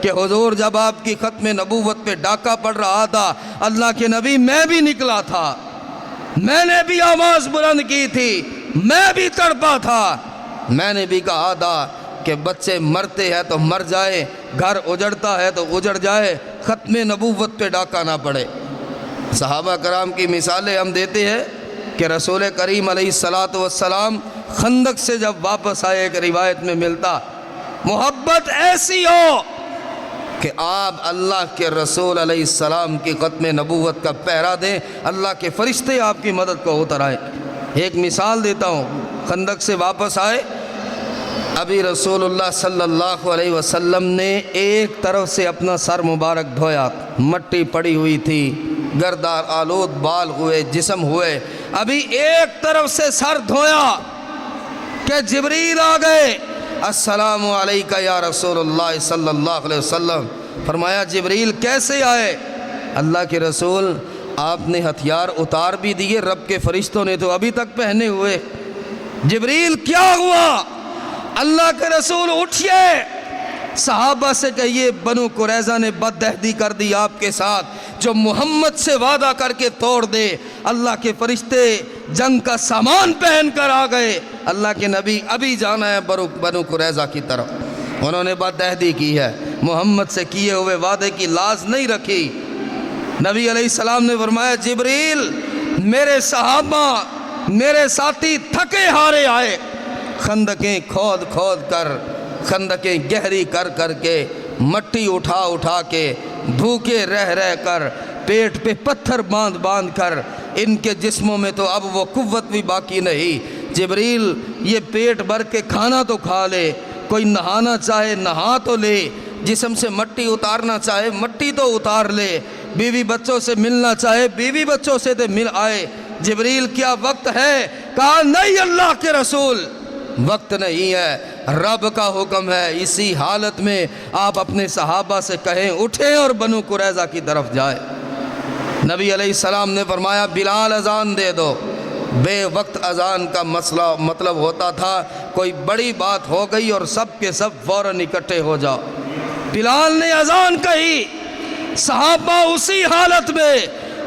کہ حضور جب آپ کی ختم نبوت پہ ڈاکہ پڑ رہا تھا، اللہ کے نبی میں بھی نکلا تھا، میں نے بھی آواز بلند کی تھی، میں بھی تڑپا تھا، میں نے بھی کہا تھا کہ بچے مرتے ہیں تو مر جائے، گھر اجڑتا ہے تو اجڑ جائے، ختم نبوت پہ ڈاکہ نہ پڑے۔ صحابہ کرام کی مثالیں ہم دیتے ہیں کہ رسول کریم علیہ السلام خندق سے جب واپس آئے، ایک روایت میں ملتا، محبت ایسی ہو کہ آپ اللہ کے رسول علیہ السلام کی ختم نبوت کا پہرا دیں، اللہ کے فرشتے آپ کی مدد کو اتر آئے۔ ایک مثال دیتا ہوں، خندق سے واپس آئے، ابھی رسول اللہ صلی اللہ علیہ وسلم نے ایک طرف سے اپنا سر مبارک دھویا، مٹی پڑی ہوئی تھی، گردار آلود بال ہوئے، جسم ہوئے، ابھی ایک طرف سے سر دھویا کہ جبریل آ گئے، السلام علیکہ یا رسول اللہ صلی اللہ علیہ وسلم۔ فرمایا جبریل کیسے آئے؟ اللہ کے رسول آپ نے ہتھیار اتار بھی دیے، رب کے فرشتوں نے تو ابھی تک پہنے ہوئے۔ جبریل کیا ہوا؟ اللہ کے رسول اٹھئے، صحابہ سے کہیے بنو قریظہ نے بدعہدی کر دی آپ کے ساتھ، جو محمد سے وعدہ کر کے توڑ دے۔ اللہ کے فرشتے جنگ کا سامان پہن کر آ گئے، اللہ کے نبی ابھی جانا ہے بنو قریظہ کی طرف۔ انہوں نے بدعہدی کی ہے، محمد سے کیے ہوئے وعدے کی لاز نہیں رکھی۔ نبی علیہ السلام نے فرمایا جبریل میرے صحابہ، میرے ساتھی تھکے ہارے آئے، خندقیں کھود کھود کر، خندقیں گہری کر کر کے، مٹی اٹھا اٹھا کے، بھوکے رہ رہ کر، پیٹ پہ پتھر باندھ باندھ کر، ان کے جسموں میں تو اب وہ قوت بھی باقی نہیں۔ جبریل یہ پیٹ بھر کے کھانا تو کھا لے، کوئی نہانا چاہے نہا تو لے، جسم سے مٹی اتارنا چاہے مٹی تو اتار لے، بیوی بچوں سے ملنا چاہے بیوی بچوں سے تو مل آئے۔ جبریل کیا وقت ہے؟ کہا نہیں اللہ کے رسول، وقت نہیں ہے، رب کا حکم ہے۔ اسی حالت میں آپ اپنے صحابہ سے کہیں اٹھیں اور بنو قریظہ کی طرف جائے۔ نبی علیہ السلام نے فرمایا بلال اذان دے دو۔ بے وقت اذان کا مسئلہ مطلب ہوتا تھا کوئی بڑی بات ہو گئی اور سب کے سب فوراً اکٹھے ہو جاؤ۔ بلال نے اذان کہی، صحابہ اسی حالت میں،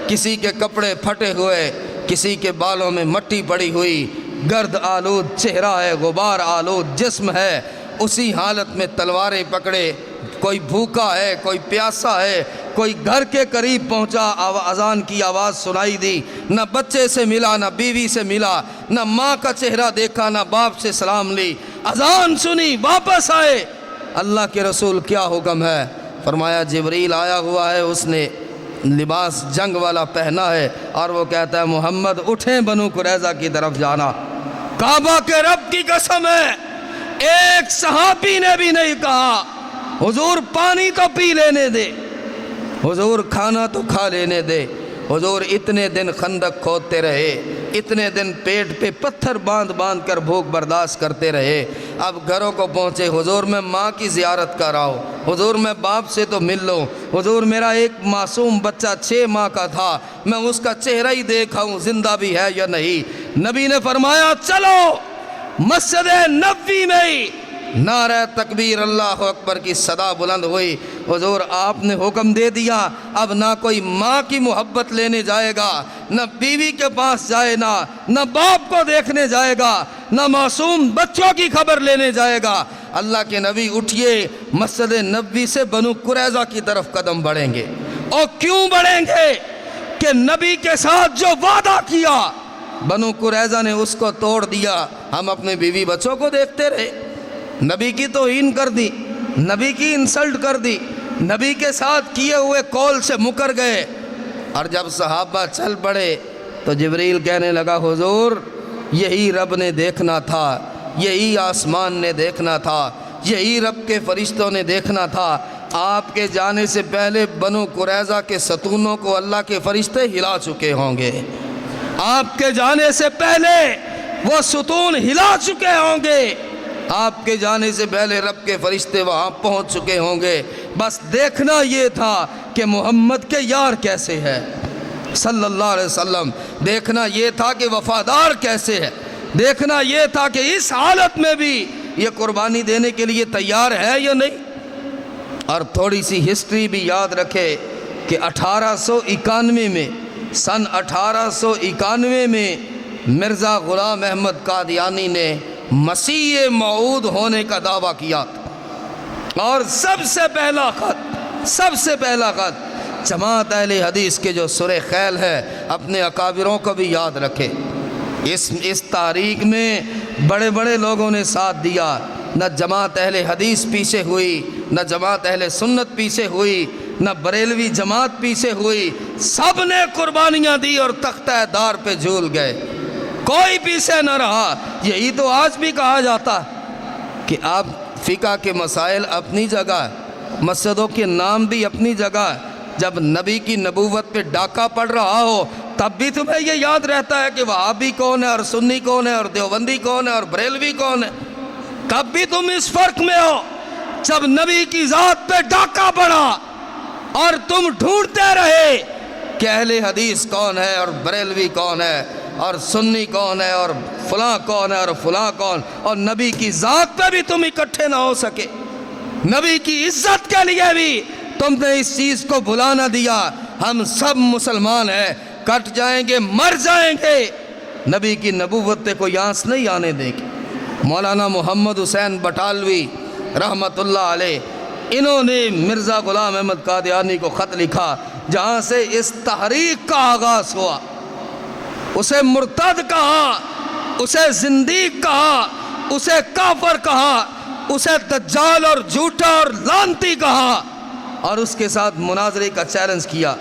کسی کے کپڑے پھٹے ہوئے، کسی کے بالوں میں مٹی پڑی ہوئی، گرد آلود چہرہ ہے، غبار آلود جسم ہے، اسی حالت میں تلواریں پکڑے، کوئی بھوکا ہے، کوئی پیاسا ہے، کوئی گھر کے قریب پہنچا، اذان کی آواز سنائی دی، نہ بچے سے ملا، نہ بیوی سے ملا، نہ ماں کا چہرہ دیکھا، نہ باپ سے سلام لی، اذان سنی، واپس آئے۔ اللہ کے رسول کیا حکم ہے؟ فرمایا جبریل آیا ہوا ہے، اس نے لباس جنگ والا پہنا ہے، اور وہ کہتا ہے محمد اٹھیں بنو قریظہ کی طرف جانا۔ کعبہ کے رب کی قسم ہے، ایک صحابی نے بھی نہیں کہا حضور پانی تو پی لینے دے، حضور کھانا تو کھا لینے دے۔ حضور اتنے دن خندق کھودتے رہے، اتنے دن پیٹ پہ پتھر باندھ باندھ کر بھوک برداشت کرتے رہے، اب گھروں کو پہنچے، حضور میں ماں کی زیارت کر رہا ہوں، حضور میں باپ سے تو مل لوں، حضور میرا ایک معصوم بچہ 6 ماہ کا تھا، میں اس کا چہرہ ہی دیکھا ہوں زندہ بھی ہے یا نہیں۔ نبی نے فرمایا چلو مسجد نبوی میں ہی نعرہ تکبیر اللہ اکبر کی صدا بلند ہوئی۔ حضور آپ نے حکم دے دیا، اب نہ کوئی ماں کی محبت لینے جائے گا، نہ بیوی کے پاس جائے، نہ باپ کو دیکھنے جائے گا، نہ معصوم بچوں کی خبر لینے جائے گا۔ اللہ کے نبی اٹھئے، مسجد نبوی سے بنو قریظہ کی طرف قدم بڑھیں گے۔ اور کیوں بڑھیں گے؟ کہ نبی کے ساتھ جو وعدہ کیا بنو قریظہ نے اس کو توڑ دیا۔ ہم اپنے بیوی بچوں کو دیکھتے رہے، نبی کی توہین کر دی، نبی کی انسلٹ کر دی، نبی کے ساتھ کیے ہوئے قول سے مکر گئے۔ اور جب صحابہ چل پڑے تو جبریل کہنے لگا حضور یہی رب نے دیکھنا تھا، یہی آسمان نے دیکھنا تھا، یہی رب کے فرشتوں نے دیکھنا تھا۔ آپ کے جانے سے پہلے بنو قریظہ کے ستونوں کو اللہ کے فرشتے ہلا چکے ہوں گے، آپ کے جانے سے پہلے وہ ستون ہلا چکے ہوں گے، آپ کے جانے سے پہلے رب کے فرشتے وہاں پہنچ چکے ہوں گے۔ بس دیکھنا یہ تھا کہ محمد کے یار کیسے ہے صلی اللہ علیہ وسلم، دیکھنا یہ تھا کہ وفادار کیسے ہے، دیکھنا یہ تھا کہ اس حالت میں بھی یہ قربانی دینے کے لیے تیار ہے یا نہیں۔ اور تھوڑی سی ہسٹری بھی یاد رکھے کہ 1891 میں، سن 1891 میں مرزا غلام احمد قادیانی نے مسیح موعود ہونے کا دعویٰ کیا تھا، اور سب سے پہلا خط جماعت اہل حدیث کے جو سورہ خیل ہے، اپنے اکابروں کو بھی یاد رکھے۔ اس تاریخ میں بڑے بڑے لوگوں نے ساتھ دیا، نہ جماعت اہل حدیث پیچھے ہوئی، نہ جماعت اہل سنت پیچھے ہوئی، نہ بریلوی جماعت پیچھے ہوئی، سب نے قربانیاں دی اور تختہ دار پہ جھول گئے، کوئی پیچھے نہ رہا۔ یہی تو آج بھی کہا جاتا کہ آپ فقہ کے مسائل اپنی جگہ، مسجدوں کے نام بھی اپنی جگہ، جب نبی کی نبوت پہ ڈاکہ پڑ رہا ہو تب بھی تمہیں یہ یاد رہتا ہے کہ وہابی کون ہے اور سنی کون ہے اور دیوبندی کون ہے اور بریلوی کون ہے، تب بھی تم اس فرق میں ہو۔ جب نبی کی ذات پہ ڈاکہ پڑا اور تم ڈھونڈتے رہے کہ اہل حدیث کون ہے اور بریلوی کون ہے اور سنی کون ہے اور فلاں کون ہے اور فلاں کون، اور نبی کی ذات پہ بھی تم اکٹھے نہ ہو سکے، نبی کی عزت کے لیے بھی تم نے اس چیز کو بھلا نہ دیا۔ ہم سب مسلمان ہیں، کٹ جائیں گے، مر جائیں گے، نبی کی نبوت پہ کوئی آنس نہیں آنے دے گی۔ مولانا محمد حسین بٹالوی رحمت اللہ علیہ، انہوں نے مرزا غلام احمد قادیانی کو خط لکھا جہاں سے اس تحریک کا آغاز ہوا، اسے مرتد کہا، اسے زندیق کہا، اسے کافر کہا، اسے دجال اور جھوٹا اور لعنتی کہا، اور اس کے ساتھ مناظرے کا چیلنج کیا۔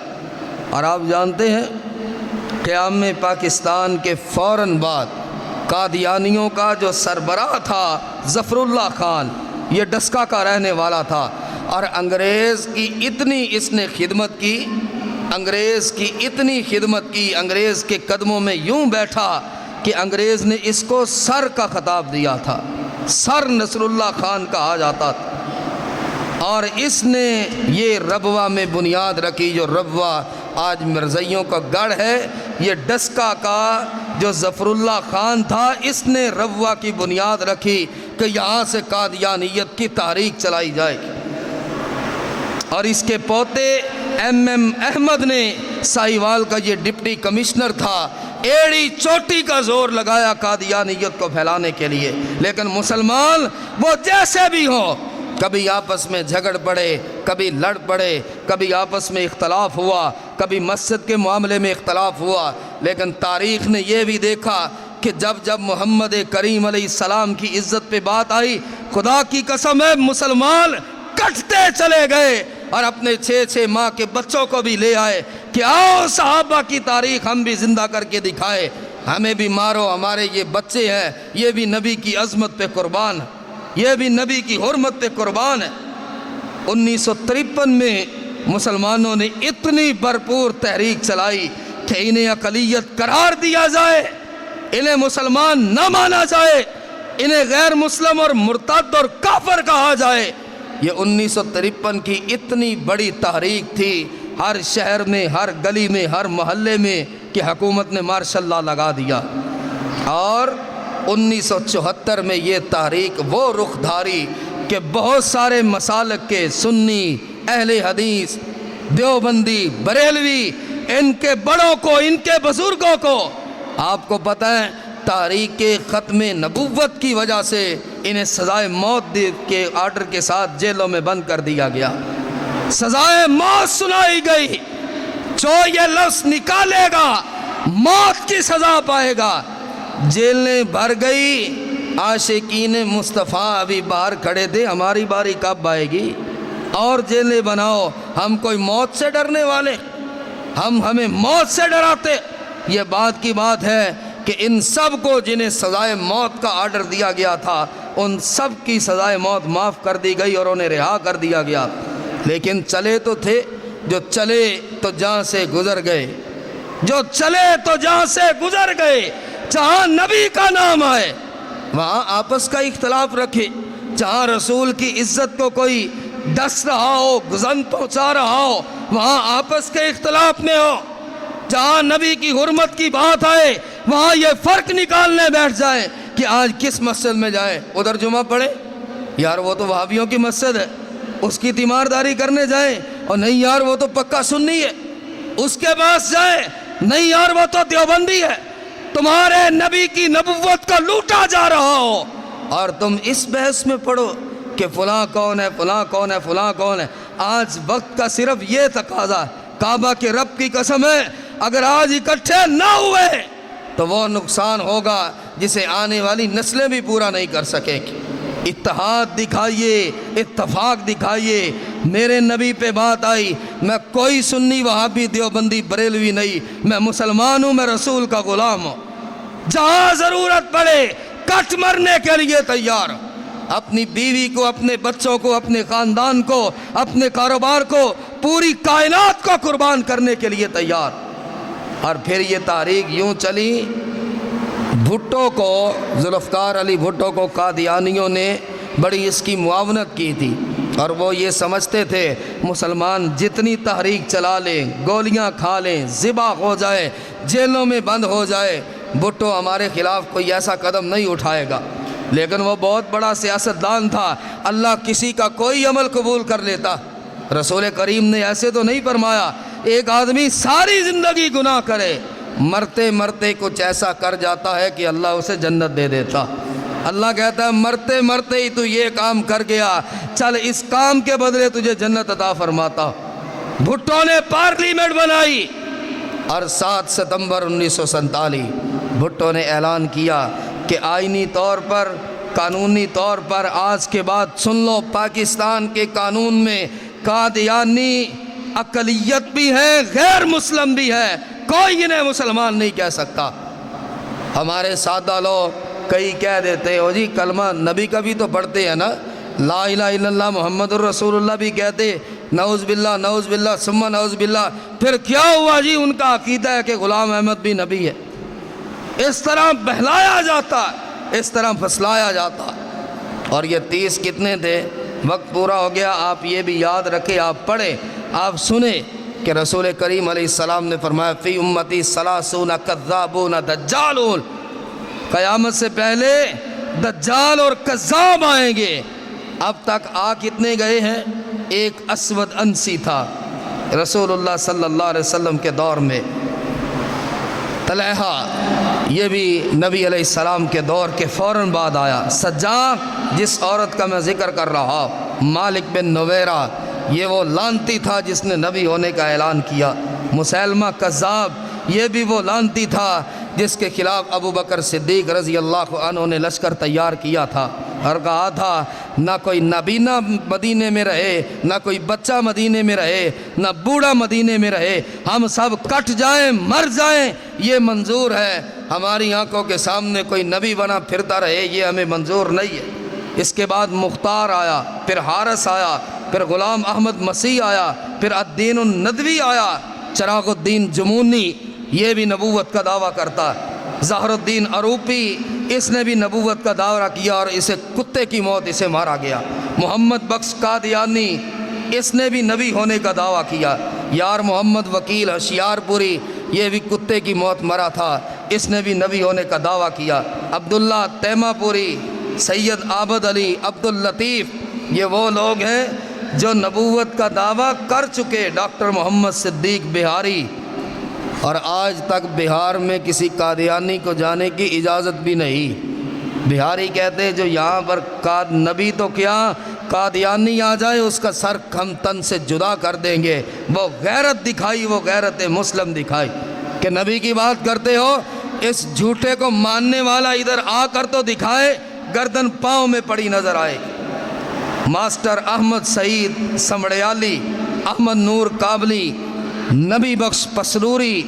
اور آپ جانتے ہیں قیام پاکستان کے فوراً بعد قادیانیوں کا جو سربراہ تھا ظفر اللہ خان، یہ ڈسکا کا رہنے والا تھا، اور انگریز کی اتنی اس نے خدمت کی، انگریز کی اتنی خدمت کی، انگریز کے قدموں میں یوں بیٹھا کہ انگریز نے اس کو سر کا خطاب دیا تھا، سر نصر اللہ خان کہا جاتا تھا۔ اور اس نے یہ ربوہ میں بنیاد رکھی، جو ربوہ آج مرزائیوں کا گڑھ ہے، یہ ڈسکا کا جو ظفر اللہ خان تھا، اس نے ربوہ کی بنیاد رکھی کہ یہاں سے قادیانیت کی تحریک چلائی جائے گی۔ اور اس کے پوتے ایم احمد نے ساہیوال کا یہ ڈپٹی کمشنر تھا، ایڑی چوٹی کا زور لگایا قادیانیت کو پھیلانے کے لیے، لیکن مسلمان وہ جیسے بھی ہوں کبھی آپس میں جھگڑ پڑے، کبھی لڑ پڑے، کبھی آپس میں اختلاف ہوا، کبھی مسجد کے معاملے میں اختلاف ہوا، لیکن تاریخ نے یہ بھی دیکھا کہ جب جب محمد کریم علیہ السلام کی عزت پہ بات آئی، خدا کی قسم ہے مسلمان کٹتے چلے گئے اور اپنے 6 ماہ کے بچوں کو بھی لے آئے کہ آؤ صحابہ کی تاریخ ہم بھی زندہ کر کے دکھائے، ہمیں بھی مارو، ہمارے یہ بچے ہیں، یہ بھی نبی کی عظمت پہ قربان، یہ بھی نبی کی حرمت پہ قربان ہے۔ 1953 میں مسلمانوں نے اتنی بھرپور تحریک چلائی کہ انہیں اقلیت قرار دیا جائے، انہیں مسلمان نہ مانا جائے، انہیں غیر مسلم اور مرتد اور کافر کہا جائے۔ یہ 1953 کی اتنی بڑی تحریک تھی، ہر شہر میں، ہر گلی میں، ہر محلے میں، کہ حکومت نے مارشل لا لگا دیا۔ اور 1974 میں یہ تحریک وہ رخ دھاری کہ بہت سارے مسالک کے سنی، اہل حدیث، دیوبندی، بریلوی، ان کے بڑوں کو، ان کے بزرگوں کو، آپ کو پتہ ہے تحریک ختم نبوت کی وجہ سے انہیں سزائے موت کے آرڈر کے ساتھ جیلوں میں بند کر دیا گیا، سزائے موت سنائی گئی، جو یہ لفظ نکالے گا موت کی سزا پائے گا۔ جیلیں بھر گئی، عاشقین مصطفیٰ ابھی باہر کھڑے تھے، ہماری باری کب آئے گی؟ اور جیلیں بناؤ، ہم کوئی موت سے ڈرنے والے؟ ہمیں موت سے ڈراتے؟ یہ بات کی بات ہے کہ ان سب کو جنہیں سزائے موت کا آرڈر دیا گیا تھا، ان سب کی سزائے موت معاف کر دی گئی اور انہیں رہا کر دیا گیا، لیکن چلے تو تھے، جو چلے تو جہاں سے گزر گئے، جو چلے تو جہاں سے گزر گئے۔ جہاں نبی کا نام آئے وہاں آپس کا اختلاف رکھے، جہاں رسول کی عزت کو کوئی ڈس رہا ہو، گزن پہنچا رہا ہو، وہاں آپس کے اختلاف میں ہو۔ جہاں نبی کی حرمت کی بات آئے وہاں یہ فرق نکالنے بیٹھ جائیں کہ آج کس مسجد میں جائیں، ادھر جمعہ پڑھیں، یار وہ تو وہابیوں کی مسجد ہے، اس کی تیمارداری کرنے جائیں، اور نہیں یار وہ تو پکا سنی ہے، اس کے پاس جائیں، نہیں یار وہ تو دیوبندی ہے۔ تمہارے نبی کی نبوت کا لوٹا جا رہا ہو اور تم اس بحث میں پڑھو کہ فلاں کون ہے، فلاں کون ہے، فلاں کون ہے۔ آج وقت کا صرف یہ تقاضا، کعبہ کے رب کی قسم ہے اگر آج اکٹھے نہ ہوئے تو وہ نقصان ہوگا جسے آنے والی نسلیں بھی پورا نہیں کر سکیں گی۔ اتحاد دکھائیے، اتفاق دکھائیے۔ میرے نبی پہ بات آئی، میں کوئی سنی وہابی دیوبندی بریلوی نہیں، میں مسلمان ہوں، میں رسول کا غلام ہوں۔ جہاں ضرورت پڑے کٹ مرنے کے لیے تیار، اپنی بیوی کو، اپنے بچوں کو، اپنے خاندان کو، اپنے کاروبار کو، پوری کائنات کو قربان کرنے کے لیے تیار۔ اور پھر یہ تحریک یوں چلی، بھٹو کو، ذوالفقار علی بھٹو کو قادیانیوں نے بڑی اس کی معاونت کی تھی، اور وہ یہ سمجھتے تھے مسلمان جتنی تحریک چلا لیں، گولیاں کھا لیں، ذبح ہو جائے، جیلوں میں بند ہو جائے، بھٹو ہمارے خلاف کوئی ایسا قدم نہیں اٹھائے گا۔ لیکن وہ بہت بڑا سیاستدان تھا، اللہ کسی کا کوئی عمل قبول کر لیتا۔ رسول کریم نے ایسے تو نہیں فرمایا ایک آدمی ساری زندگی گناہ کرے، مرتے مرتے کچھ ایسا کر جاتا ہے کہ اللہ اسے جنت دے دیتا۔ اللہ کہتا ہے مرتے مرتے ہی تو یہ کام کر گیا، چل اس کام کے بدلے تجھے جنت عطا فرماتا۔ بھٹو نے پارلیمنٹ بنائی اور 7 ستمبر 1947 بھٹو نے اعلان کیا کہ آئینی طور پر، قانونی طور پر آج کے بعد سن لو، پاکستان کے قانون میں قادیانی اقلیت بھی ہے، غیر مسلم بھی ہے، کوئی انہیں مسلمان نہیں کہہ سکتا۔ ہمارے سادہ لوگ کئی کہہ دیتے ہو جی کلمہ نبی کا بھی تو پڑھتے ہیں نا، لا الہ الا اللہ محمد الرسول اللہ بھی کہتے، نعوذ باللہ نعوذ باللہ ثم نعوذ باللہ، پھر کیا ہوا جی ان کا عقیدہ ہے کہ غلام احمد بھی نبی ہے۔ اس طرح بہلایا جاتا، اس طرح پھسلایا جاتا۔ اور یہ 30 کتنے تھے؟ وقت پورا ہو گیا، آپ یہ بھی یاد رکھیں، آپ پڑھیں، آپ سنیں کہ رسول کریم علیہ السلام نے فرمایا فی امتی 30 کذابون دجالون، قیامت سے پہلے دجال اور کذاب آئیں گے۔ اب تک آ کتنے گئے ہیں؟ ایک اسود انسی تھا، رسول اللہ صلی اللہ علیہ وسلم کے دور میں۔ طلحہ یہ بھی نبی علیہ السلام کے دور کے فوراً بعد آیا۔ سجاع جس عورت کا میں ذکر کر رہا، مالک بن نویرہ، یہ وہ لعنتی تھا جس نے نبی ہونے کا اعلان کیا۔ مسیلمہ کذاب یہ بھی وہ لعنتی تھا جس کے خلاف ابو بکر صدیق رضی اللہ عنہ نے لشکر تیار کیا تھا اور کہا تھا نہ کوئی نابینا مدینے میں رہے، نہ کوئی بچہ مدینے میں رہے، نہ بوڑھا مدینے میں رہے، ہم سب کٹ جائیں، مر جائیں، یہ منظور ہے۔ ہماری آنکھوں کے سامنے کوئی نبی بنا پھرتا رہے، یہ ہمیں منظور نہیں ہے۔ اس کے بعد مختار آیا، پھر حارث آیا، پھر غلام احمد مسیح آیا، پھر الدین الندوی آیا، چراغ الدین جمونی یہ بھی نبوت کا دعویٰ کرتا ہے، ظہر الدین عروپی اس نے بھی نبوت کا دعویٰ کیا اور اسے کتے کی موت اسے مارا گیا۔ محمد بخش قادیانی اس نے بھی نبی ہونے کا دعویٰ کیا۔ یار محمد وکیل ہوشیار پوری یہ بھی کتے کی موت مرا تھا، اس نے بھی نبی ہونے کا دعویٰ کیا۔ عبداللہ تیمہ پوری، سید عابد علی، عبداللطیف یہ وہ لوگ ہیں جو نبوت کا دعویٰ کر چکے۔ ڈاکٹر محمد صدیق بہاری، اور آج تک بہار میں کسی قادیانی کو جانے کی اجازت بھی نہیں۔ بہاری کہتے جو یہاں پر نبی تو کیا قادیانی آ جائے اس کا سر ہم تن سے جدا کر دیں گے۔ وہ غیرت دکھائی، وہ غیرت مسلم دکھائی کہ نبی کی بات کرتے ہو، اس جھوٹے کو ماننے والا ادھر آ کر تو دکھائے، گردن پاؤں میں پڑی نظر آئے۔ ماسٹر احمد سعید سمڑیالی، احمد نور کابلی، نبی بخش پسلوری،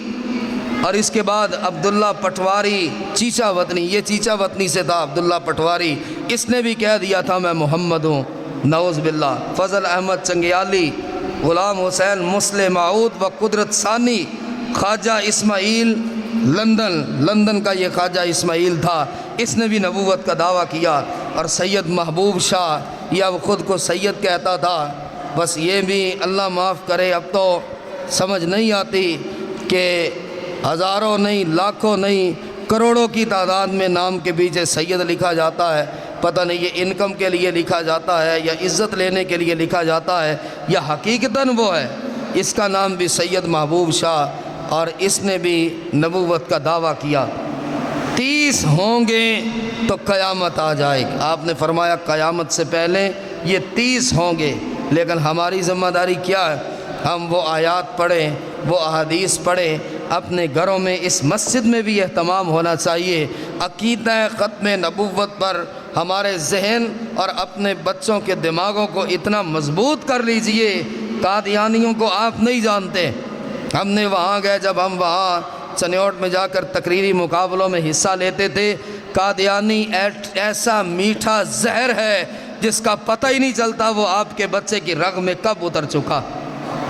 اور اس کے بعد عبداللہ پٹواری چیچا وطنی، یہ چیچا وطنی سے تھا عبداللہ پٹواری، اس نے بھی کہہ دیا تھا میں محمد ہوں، نعوذ باللہ۔ فضل احمد چنگیالی، غلام حسین مسلم معود و قدرت ثانی، خواجہ اسماعیل لندن کا یہ خواجہ اسماعیل تھا، اس نے بھی نبوت کا دعویٰ کیا۔ اور سید محبوب شاہ یا وہ خود کو سید کہتا تھا، بس یہ بھی اللہ معاف کرے اب تو سمجھ نہیں آتی کہ ہزاروں نہیں، لاکھوں نہیں، کروڑوں کی تعداد میں نام کے پیچھے سید لکھا جاتا ہے۔ پتہ نہیں یہ انکم کے لیے لکھا جاتا ہے یا عزت لینے کے لیے لکھا جاتا ہے یا حقیقتاً وہ ہے۔ اس کا نام بھی سید محبوب شاہ، اور اس نے بھی نبوت کا دعویٰ کیا۔ 30 ہوں گے تو قیامت آ جائے گی۔ آپ نے فرمایا قیامت سے پہلے یہ 30 ہوں گے، لیکن ہماری ذمہ داری کیا ہے؟ ہم وہ آیات پڑھیں، وہ احادیث پڑھیں، اپنے گھروں میں اس مسجد میں بھی اہتمام ہونا چاہیے۔ عقیدہ ختم نبوت پر ہمارے ذہن اور اپنے بچوں کے دماغوں کو اتنا مضبوط کر لیجئے۔ قادیانیوں کو آپ نہیں جانتے، ہم نے وہاں گئے، جب ہم وہاں چنیوٹ میں جا کر تقریری مقابلوں میں حصہ لیتے تھے، قادیانی ایسا میٹھا زہر ہے جس کا پتہ ہی نہیں چلتا وہ آپ کے بچے کی رگ میں کب اتر چکا۔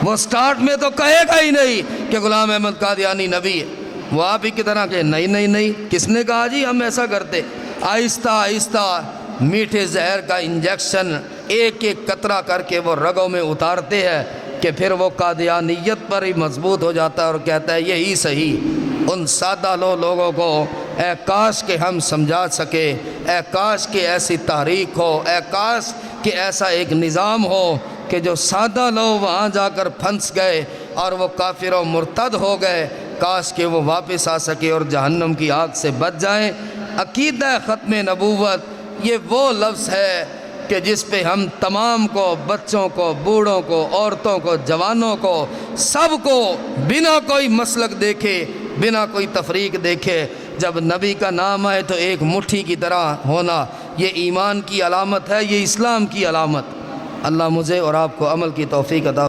وہ سٹارٹ میں تو کہے گا ہی نہیں کہ غلام احمد قادیانی نبی ہے، وہ آپ ہی کی طرح کہ نہیں، کس نے کہا جی ہم ایسا کرتے؟ آہستہ آہستہ میٹھے زہر کا انجیکشن ایک ایک قطرہ کر کے وہ رگوں میں اتارتے ہیں کہ پھر وہ قادیانیت پر ہی مضبوط ہو جاتا ہے اور کہتا ہے یہی صحیح۔ ان سادہ لوگوں کو اے کاش کہ ہم سمجھا سکے، اے کاش کہ ایسی تحریک ہو، اے کاش کہ ایسا ایک نظام ہو کہ جو سادہ لوگ وہاں جا کر پھنس گئے اور وہ کافر و مرتد ہو گئے، کاش کہ وہ واپس آ سکے اور جہنم کی آگ سے بچ جائیں۔ عقیدہ ختم نبوت یہ وہ لفظ ہے کہ جس پہ ہم تمام کو، بچوں کو، بوڑھوں کو، عورتوں کو، جوانوں کو، سب کو بنا کوئی مسلک دیکھے، بنا کوئی تفریق دیکھے، جب نبی کا نام آئے تو ایک مٹھی کی طرح ہونا، یہ ایمان کی علامت ہے، یہ اسلام کی علامت۔ اللہ مجھے اور آپ کو عمل کی توفیق عطا